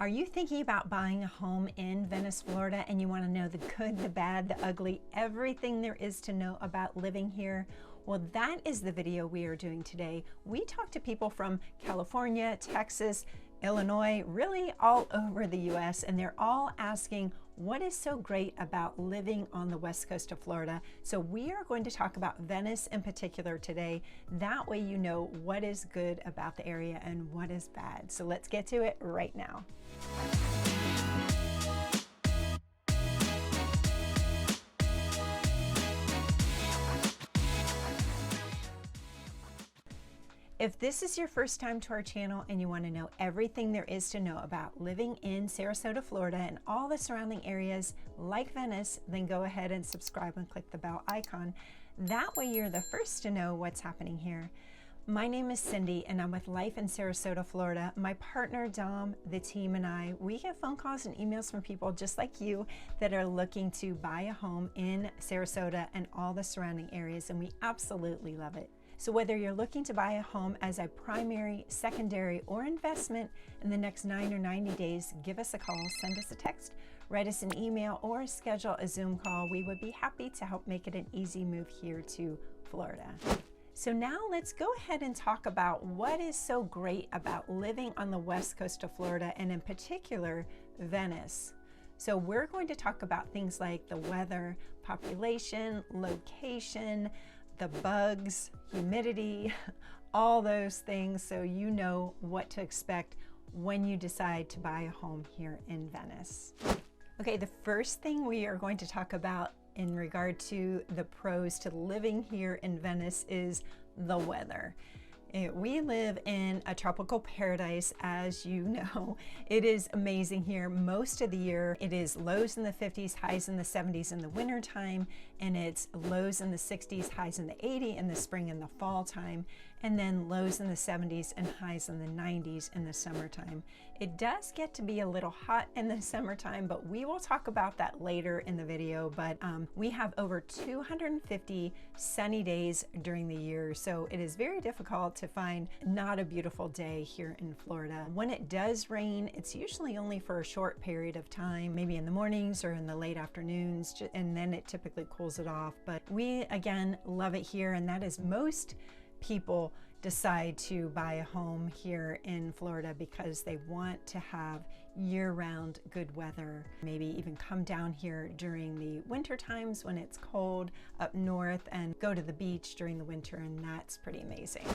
Are you thinking about buying a home in Venice, Florida, and you want to know the good, the bad, the ugly, everything there is to know about living here? Well, that is the video we are doing today. We talk to people from California, Texas, Illinois, really all over the US, and they're all asking what is so great about living on the west coast of Florida. So we are going to talk about Venice in particular today. That way you know what is good about the area and what is bad. So let's get to it right now. If this is your first time to our channel and you want to know everything there is to know about living in Sarasota, Florida and all the surrounding areas like Venice, then go ahead and subscribe and click the bell icon. That way you're the first to know what's happening here. My name is Cindy and I'm with Life in Sarasota, Florida. My partner Dom, the team, and I, we get phone calls and emails from people just like you that are looking to buy a home in Sarasota and all the surrounding areas, and we absolutely love it. So whether you're looking to buy a home as a primary, secondary, or investment in the next 9 or 90 days, give us a call, send us a text, write us an email, or schedule a Zoom call. We would be happy to help make it an easy move here to Florida. So now let's go ahead and talk about what is so great about living on the west coast of Florida, and in particular, Venice. So we're going to talk about things like the weather, population, location, the bugs, humidity, all those things, so you know what to expect when you decide to buy a home here in Venice. Okay, the first thing we are going to talk about in regard to the pros to living here in Venice is the weather. We live in a tropical paradise, as you know. It is amazing here most of the year. It is lows in the 50s, highs in the 70s in the winter time, and it's lows in the 60s, highs in the 80s in the spring and the fall time, and then lows in the 70s and highs in the 90s in the summertime. It does get to be a little hot in the summertime, but we will talk about that later in the video. But we have over 250 sunny days during the year, so it is very difficult to find not a beautiful day here in Florida. When it does rain, it's usually only for a short period of time, maybe in the mornings or in the late afternoons, and then it typically cools it off. But we, again, love it here, and that is most people decide to buy a home here in Florida because they want to have year-round good weather. Maybe even come down here during the winter times when it's cold up north and go to the beach during the winter, and that's pretty amazing.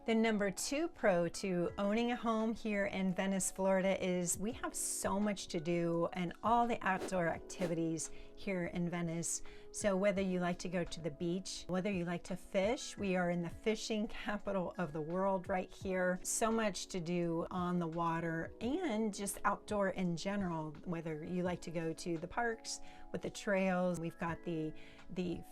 The number 2 pro to owning a home here in Venice, Florida is we have so much to do and all the outdoor activities here in Venice. So whether you like to go to the beach, whether you like to fish, we are in the fishing capital of the world right here. So much to do on the water and just outdoor in general, whether you like to go to the parks with the trails. We've got the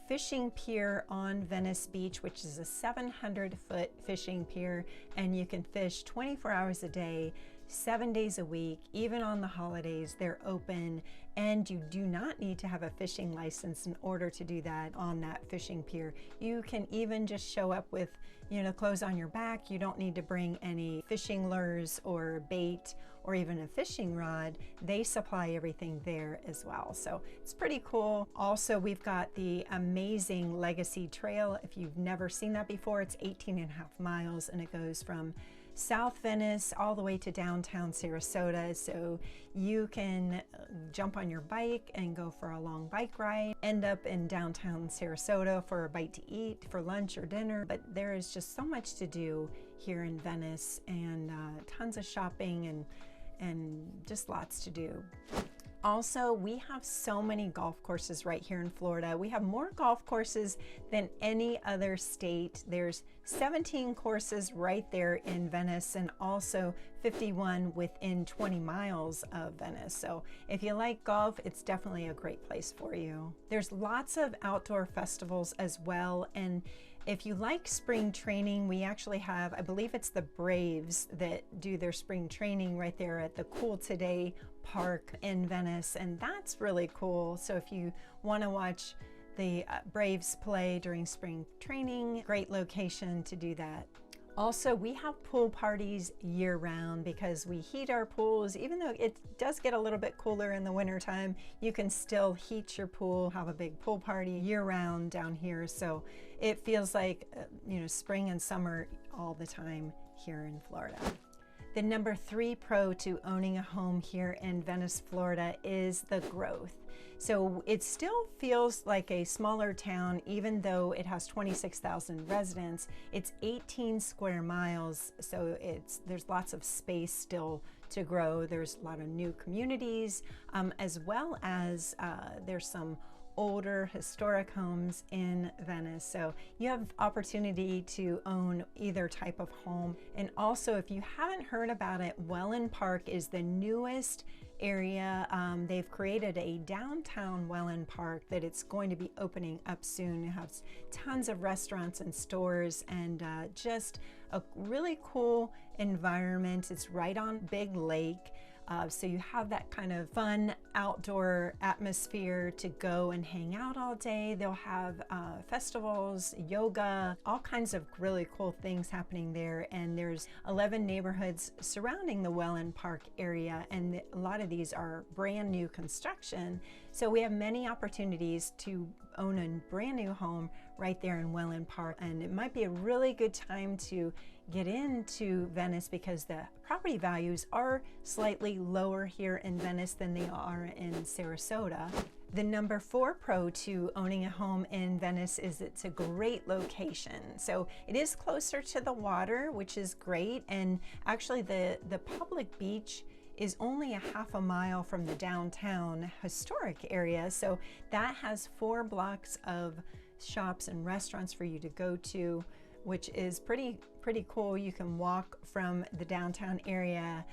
fishing pier on Venice Beach, which is a 700-foot fishing pier, and you can fish 24 hours a day, 7 days a week. Even on the holidays they're open, and you do not need to have a fishing license in order to do that on that fishing pier. You can even just show up with, clothes on your back. You don't need to bring any fishing lures or bait or even a fishing rod. They supply everything there as well, so it's pretty cool. Also, we've got the amazing Legacy Trail. If you've never seen that before, it's 18.5 miles and it goes from South Venice all the way to downtown Sarasota, so you can jump on your bike and go for a long bike ride, end up in downtown Sarasota for a bite to eat for lunch or dinner. But there is just so much to do here in Venice, and tons of shopping and just lots to do. Also, we have so many golf courses right here in Florida. We have more golf courses than any other state. There's 17 courses right there in Venice, and also 51 within 20 miles of Venice. So if you like golf, it's definitely a great place for you. There's lots of outdoor festivals as well, and if you like spring training, we actually have, I believe it's the Braves that do their spring training right there at the Cool Today Park in Venice, and that's really cool. So if you want to watch the Braves play during spring training, great location to do that. Also, we have pool parties year-round because we heat our pools. Even though it does get a little bit cooler in the wintertime, you can still heat your pool, have a big pool party year-round down here. So it feels like, spring and summer all the time here in Florida. The number 3 pro to owning a home here in Venice, Florida is the growth. So it still feels like a smaller town, even though it has 26,000 residents. It's 18 square miles, so there's lots of space still to grow. There's a lot of new communities, as well as there's some older historic homes in Venice. So you have opportunity to own either type of home. And also, if you haven't heard about it, Welland Park is the newest area. They've created a downtown Welland Park that it's going to be opening up soon. It has tons of restaurants and stores and just a really cool environment. It's right on Big Lake. So you have that kind of fun outdoor atmosphere to go and hang out all day. They'll have festivals, yoga, all kinds of really cool things happening there. And there's 11 neighborhoods surrounding the Welland Park area, and a lot of these are brand new construction. So we have many opportunities to own a brand new home right there in Welland Park. And it might be a really good time to get into Venice because the property values are slightly lower here in Venice than they are in Sarasota. The number 4 pro to owning a home in Venice is it's a great location. So it is closer to the water, which is great. And actually the public beach is only a half a mile from the downtown historic area. So that has 4 blocks of shops and restaurants for you to go to, which is pretty cool. You can walk from the downtown area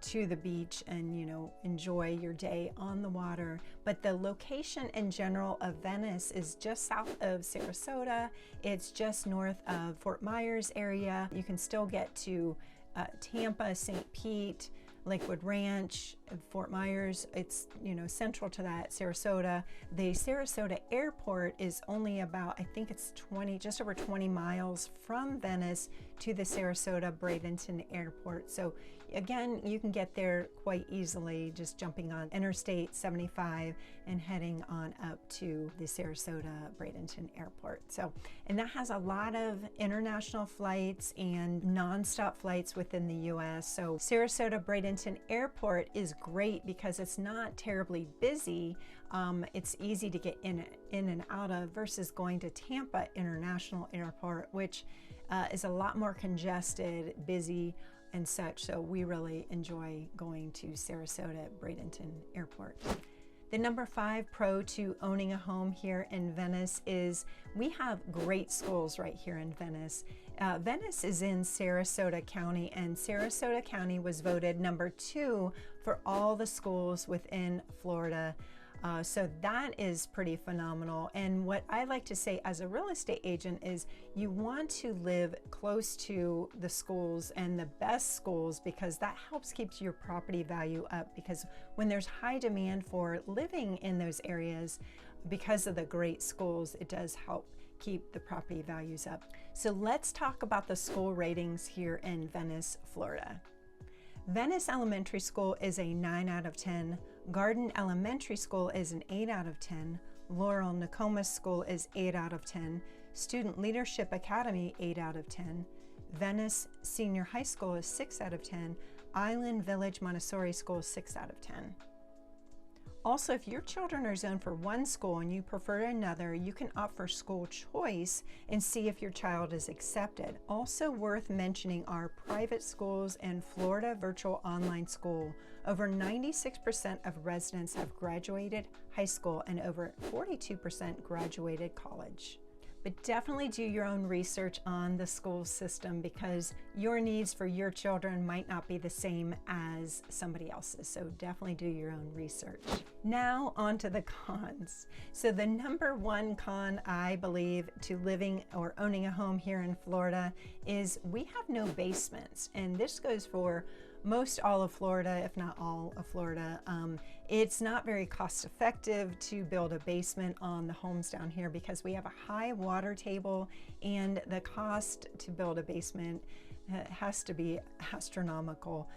to the beach and enjoy your day on the water. But the location in general of Venice is just south of Sarasota. It's just north of Fort Myers area. You can still get to Tampa, St. Pete, Lakewood Ranch, Fort Myers. It's central to that. Sarasota. The Sarasota airport is only about, I think it's just over 20 miles from Venice to the Sarasota Bradenton airport. So again, you can get there quite easily just jumping on Interstate 75 and heading on up to the Sarasota Bradenton airport. So, and that has a lot of international flights and nonstop flights within the US. So Sarasota Bradenton airport is great because it's not terribly busy. It's easy to get in and out of versus going to Tampa International Airport, which is a lot more congested, busy, and such. So we really enjoy going to Sarasota Bradenton Airport. The number 5 pro to owning a home here in Venice is we have great schools right here in Venice. Venice is in Sarasota County, and Sarasota County was voted number 2 for all the schools within Florida. So that is pretty phenomenal. And what I like to say as a real estate agent is you want to live close to the schools and the best schools because that helps keep your property value up, because when there's high demand for living in those areas because of the great schools, it does help keep the property values up. So let's talk about the school ratings here in Venice, Florida. Venice Elementary School is a 9 out of 10. Garden Elementary School is an 8 out of 10. Laurel Nokomis School is 8 out of 10. Student Leadership Academy, 8 out of 10. Venice Senior High School is 6 out of 10. Island Village Montessori School is 6 out of 10. Also, if your children are zoned for one school and you prefer another, you can opt for school choice and see if your child is accepted. Also worth mentioning are private schools and Florida Virtual Online School. Over 96% of residents have graduated high school and over 42% graduated college. But definitely do your own research on the school system because your needs for your children might not be the same as somebody else's. So definitely do your own research. Now on to the cons. So the number 1 con, I believe, to living or owning a home here in Florida is we have no basements. And this goes for most all of Florida, if not all of Florida. It's not very cost effective to build a basement on the homes down here because we have a high water table, and the cost to build a basement has to be astronomical,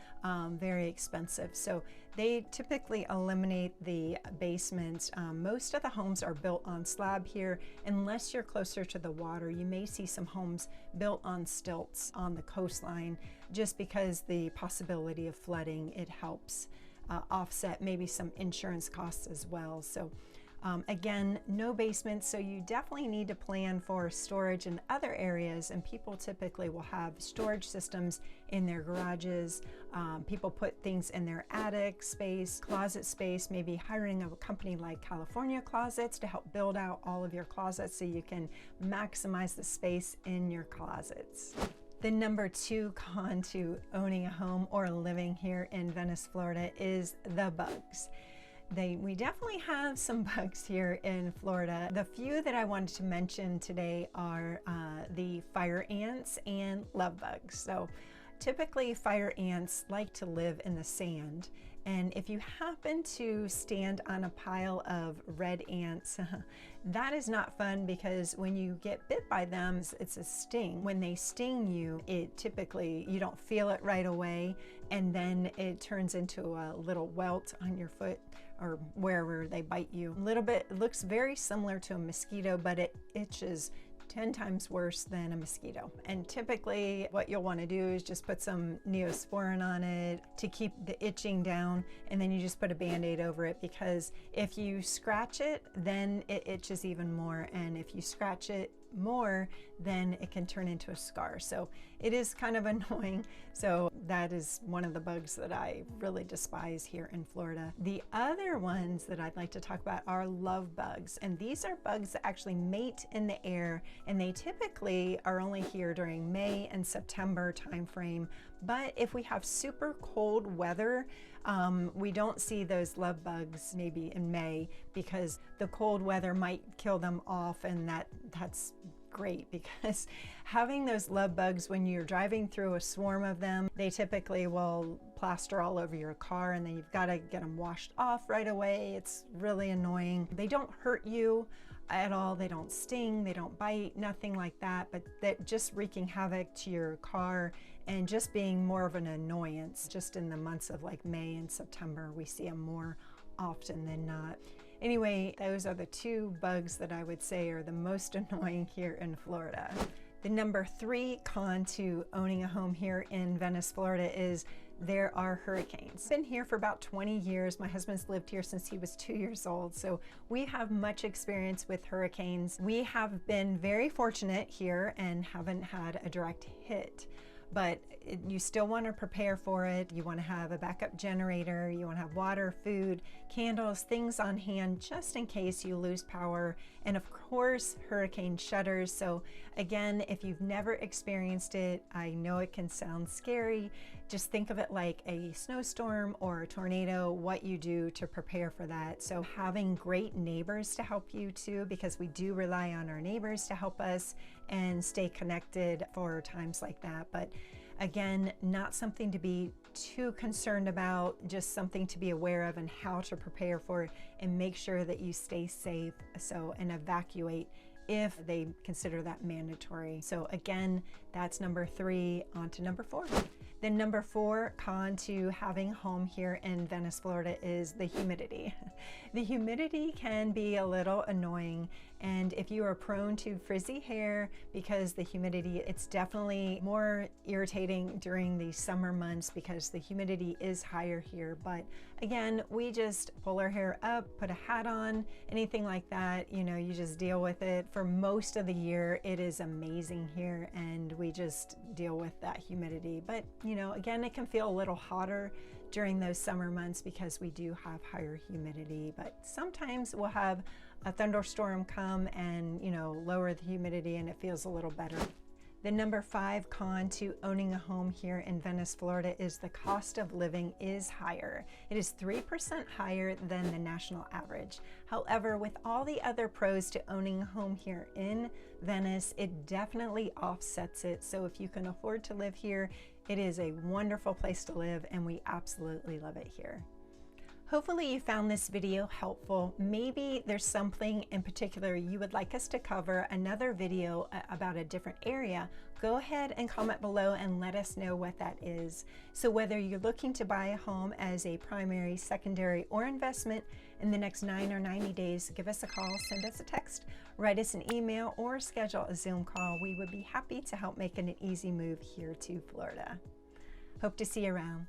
very expensive. So they typically eliminate the basements. Most of the homes are built on slab here. Unless you're closer to the water, you may see some homes built on stilts on the coastline, just because the possibility of flooding, it helps offset maybe some insurance costs as well. So again, no basements, so you definitely need to plan for storage in other areas, and people typically will have storage systems in their garages. People put things in their attic space, closet space, maybe hiring a company like California Closets to help build out all of your closets so you can maximize the space in your closets. The number 2 con to owning a home or living here in Venice, Florida is the bugs. We definitely have some bugs here in Florida. The few that I wanted to mention today are the fire ants and love bugs. So typically fire ants like to live in the sand, and if you happen to stand on a pile of red ants, that is not fun, because when you get bit by them, it's a sting. When they sting you, you don't feel it right away, and then it turns into a little welt on your foot or wherever they bite you. A little bit, it looks very similar to a mosquito, but it itches 10 times worse than a mosquito. And typically what you'll want to do is just put some Neosporin on it to keep the itching down, and then you just put a band-aid over it, because if you scratch it, then it itches even more, and if you scratch it more, then it can turn into a scar. So it is kind of annoying. So that is one of the bugs that I really despise here in Florida. The other ones that I'd like to talk about are love bugs, and these are bugs that actually mate in the air, and they typically are only here during May and September timeframe. But if we have super cold weather, we don't see those love bugs maybe in May, because the cold weather might kill them off, and that's great, because having those love bugs when you're driving through a swarm of them, they typically will plaster all over your car, and then you've got to get them washed off right away. It's really annoying. They don't hurt you at all. They don't sting, they don't bite, nothing like that, but they're just wreaking havoc to your car and just being more of an annoyance. Just in the months of like May and September, we see them more often than not. Anyway, those are the 2 bugs that I would say are the most annoying here in Florida. The number 3 con to owning a home here in Venice, Florida is there are hurricanes. I've been here for about 20 years. My husband's lived here since he was 2 years old, so we have much experience with hurricanes. We have been very fortunate here and haven't had a direct hit, but you still want to prepare for it. You want to have a backup generator, you want to have water, food, candles, things on hand just in case you lose power, and of course hurricane shutters. So again, if you've never experienced it, I know it can sound scary. Just think of it like a snowstorm or a tornado, what you do to prepare for that. So having great neighbors to help you too, because we do rely on our neighbors to help us and stay connected for times like that. But again, not something to be too concerned about, just something to be aware of and how to prepare for it, and make sure that you stay safe. So, and evacuate if they consider that mandatory. So again, that's number 3. On to number 4. Then number 4 con to having a home here in Venice, Florida is the humidity. The humidity can be a little annoying, and if you are prone to frizzy hair because the humidity, it's definitely more irritating during the summer months because the humidity is higher here. But again, we just pull our hair up, put a hat on, anything like that, you know, you just deal with it. For most of the year, it is amazing here, and we just deal with that humidity. But you know, again, it can feel a little hotter during those summer months because we do have higher humidity, but sometimes we'll have a thunderstorm come and, you know, lower the humidity and it feels a little better. The number 5 con to owning a home here in Venice, Florida is the cost of living is higher. It is 3% higher than the national average. However, with all the other pros to owning a home here in Venice, it definitely offsets it. So if you can afford to live here, It is a wonderful place to live and we absolutely love it here. Hopefully you found this video helpful. Maybe there's something in particular you would like us to cover, another video about a different area. Go ahead and comment below and let us know what that is. So whether you're looking to buy a home as a primary, secondary, or investment in the next 9 or 90 days, give us a call, send us a text, write us an email, or schedule a Zoom call. We would be happy to help make it an easy move here to Florida. Hope to see you around.